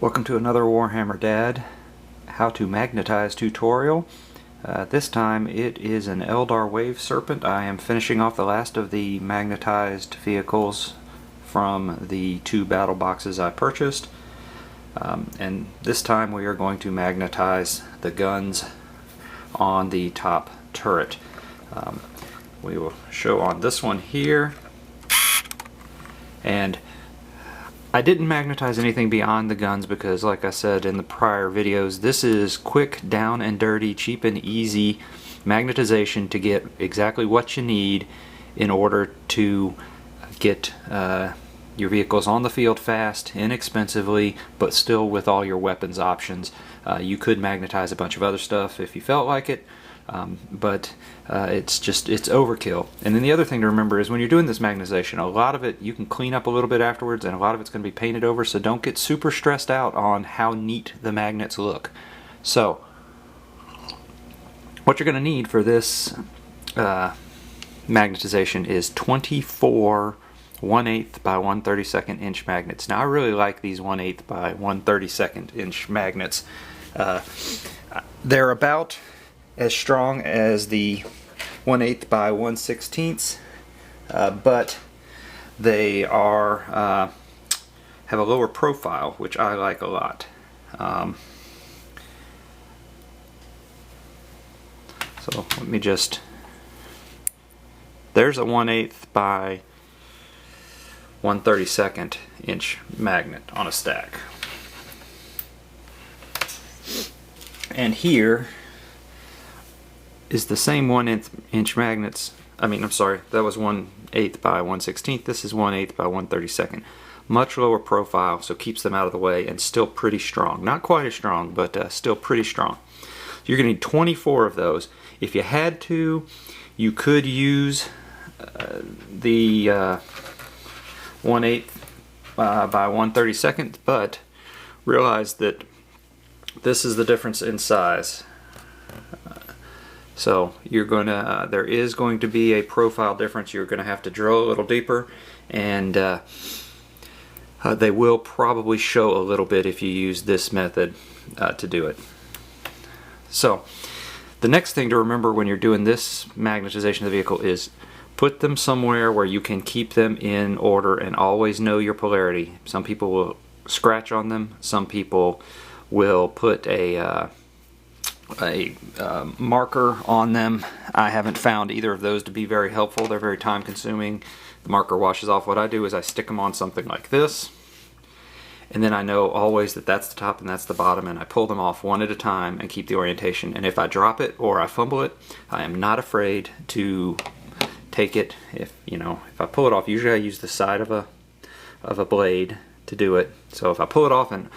Welcome to another Warhammer Dad how to magnetize tutorial. This time it is an Eldar Wave Serpent. I am finishing off the last of the magnetized vehicles from the 2 battle boxes I purchased. And this time we are going to magnetize the guns on the top turret. We will show on this one here. And I didn't magnetize anything beyond the guns because, like I said in the prior videos, this is quick, down and dirty, cheap and easy magnetization to get exactly what you need in order to get your vehicles on the field fast, inexpensively, but still with all your weapons options. You could magnetize a bunch of other stuff if you felt like it, but it's overkill. And then the other thing to remember is when you're doing this magnetization, a lot of it you can clean up a little bit afterwards, and a lot of it's going to be painted over, so don't get super stressed out on how neat the magnets look. So what you're going to need for this magnetization is 24 1/8 by 1/32 inch magnets. Now I really like these 1/8 by 1/32 inch magnets. They're about as strong as the 1/8 by 1/16, but they are have a lower profile, which I like a lot. So let me just, there's a 1/8 by 1/32 inch magnet on a stack, and here is the same 1/8 inch magnets. I'm sorry, that was 1/8 by 1/16. This is 1/8 by 1/32. Much lower profile, so keeps them out of the way, and still pretty strong. Not quite as strong, but still pretty strong. So you're going to need 24 of those. If you had to, you could use the 1/8 by 1/32, but realize that this is the difference in size. So you're going to, there is going to be a profile difference. You're going to have to drill a little deeper, and they will probably show a little bit if you use this method to do it. So the next thing to remember when you're doing this magnetization of the vehicle is put them somewhere where you can keep them in order and always know your polarity. Some people will scratch on them. Some people will put a marker on them. I haven't found either of those to be very helpful. They're very time consuming. The marker washes off. What I do is I stick them on something like this, and then I know always that that's the top and that's the bottom, and I pull them off one at a time and keep the orientation. And if I drop it or I fumble it, I am not afraid to take it. If I pull it off, usually I use the side of a blade to do it. So if I pull it off and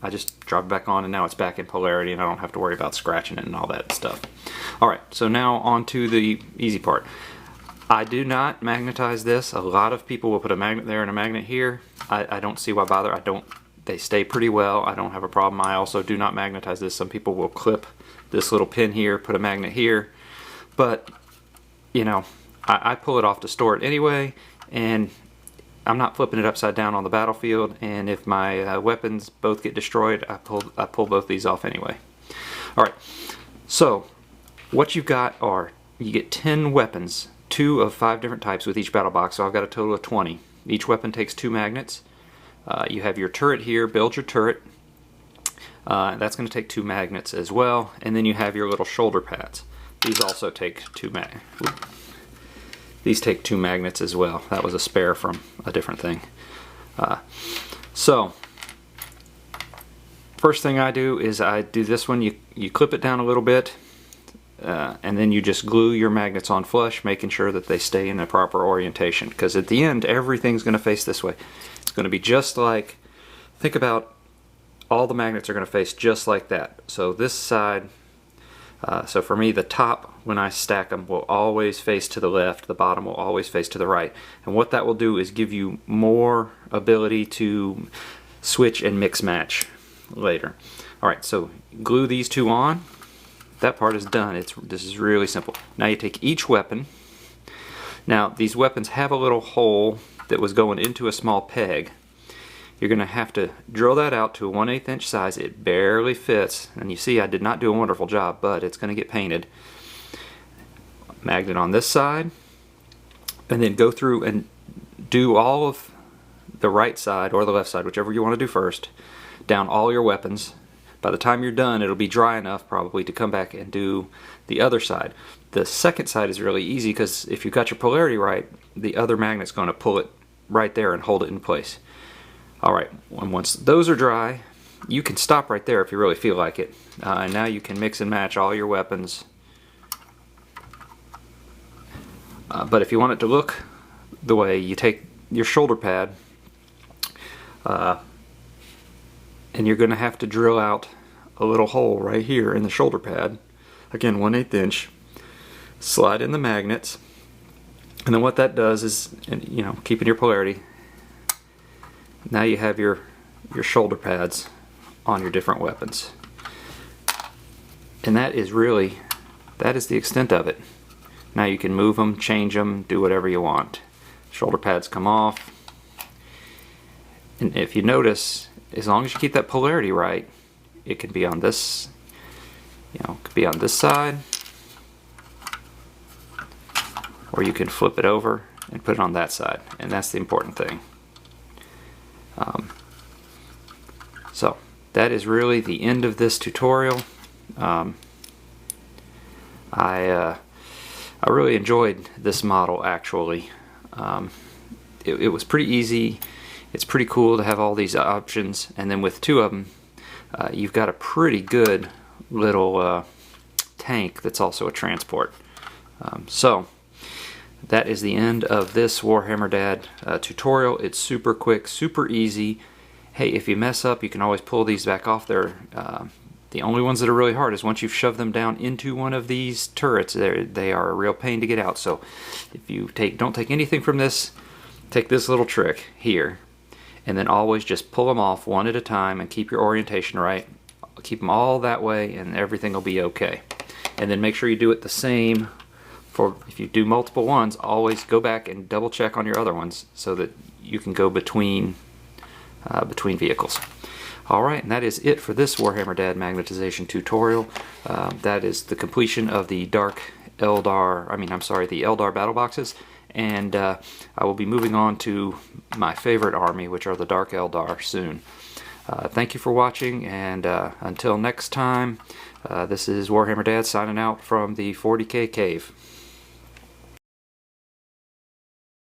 I just drop it back on, and now it's back in polarity, and I don't have to worry about scratching it and all that stuff. Alright, so now on to the easy part. I do not magnetize this. A lot of people will put a magnet there and a magnet here. I don't see why bother. They stay pretty well. I don't have a problem. I also do not magnetize this. Some people will clip this little pin here, put a magnet here, but I pull it off to store it anyway, and I'm not flipping it upside down on the battlefield, and if my weapons both get destroyed, I pull both these off anyway. Alright, so what you've got are, you get 10 weapons, 2 of 5 different types with each battle box, so I've got a total of 20. Each weapon takes 2 magnets. You have your turret here, build your turret. That's going to take 2 magnets as well, and then you have your little shoulder pads. These also take 2 magnets. These take 2 magnets as well. That was a spare from a different thing. So first thing I do is I do this one. You clip it down a little bit, and then you just glue your magnets on flush, making sure that they stay in the proper orientation, because at the end everything's going to face this way. It's going to be just like, think about all the magnets are going to face just like that. So this side, so for me, the top, when I stack them, will always face to the left. The bottom will always face to the right. And what that will do is give you more ability to switch and mix match later. Alright, so glue these 2 on. That part is done. This is really simple. Now you take each weapon. Now these weapons have a little hole that was going into a small peg. You're going to have to drill that out to a 1/8 inch size. It barely fits, and you see I did not do a wonderful job, but it's going to get painted. Magnet on this side, and then go through and do all of the right side or the left side, whichever you want to do first, down all your weapons. By the time you're done, it'll be dry enough probably to come back and do the other side. The second side is really easy because if you've got your polarity right, the other magnet's going to pull it right there and hold it in place. Alright, once those are dry, you can stop right there if you really feel like it. And now you can mix and match all your weapons. But if you want it to look the way, you take your shoulder pad and you're going to have to drill out a little hole right here in the shoulder pad. Again, 1/8 inch. Slide in the magnets, and then what that does is, you know, keeping your polarity, now you have your shoulder pads on your different weapons. And that is the extent of it. Now you can move them, change them, do whatever you want. Shoulder pads come off. And if you notice, as long as you keep that polarity right, it can be on this, you know, it could be on this side, or you can flip it over and put it on that side, and that's the important thing. So that is really the end of this tutorial. I really enjoyed this model actually. It was pretty easy. It's pretty cool to have all these options, and then with two of them you've got a pretty good little tank that's also a transport. So that is the end of this Warhammer Dad tutorial. It's super quick, super easy. Hey, if you mess up, you can always pull these back off there. The only ones that are really hard is once you've shoved them down into one of these turrets. They are a real pain to get out. So if you don't take anything from this, take this little trick here, and then always just pull them off one at a time and keep your orientation right. Keep them all that way and everything will be okay. And then make sure you do it the same for, if you do multiple ones, always go back and double check on your other ones so that you can go between vehicles. Alright, and that is it for this Warhammer Dad magnetization tutorial. That is the completion of the the Eldar battle boxes, and I will be moving on to my favorite army, which are the Dark Eldar, soon. Thank you for watching, and until next time, this is Warhammer Dad signing out from the 40K Cave.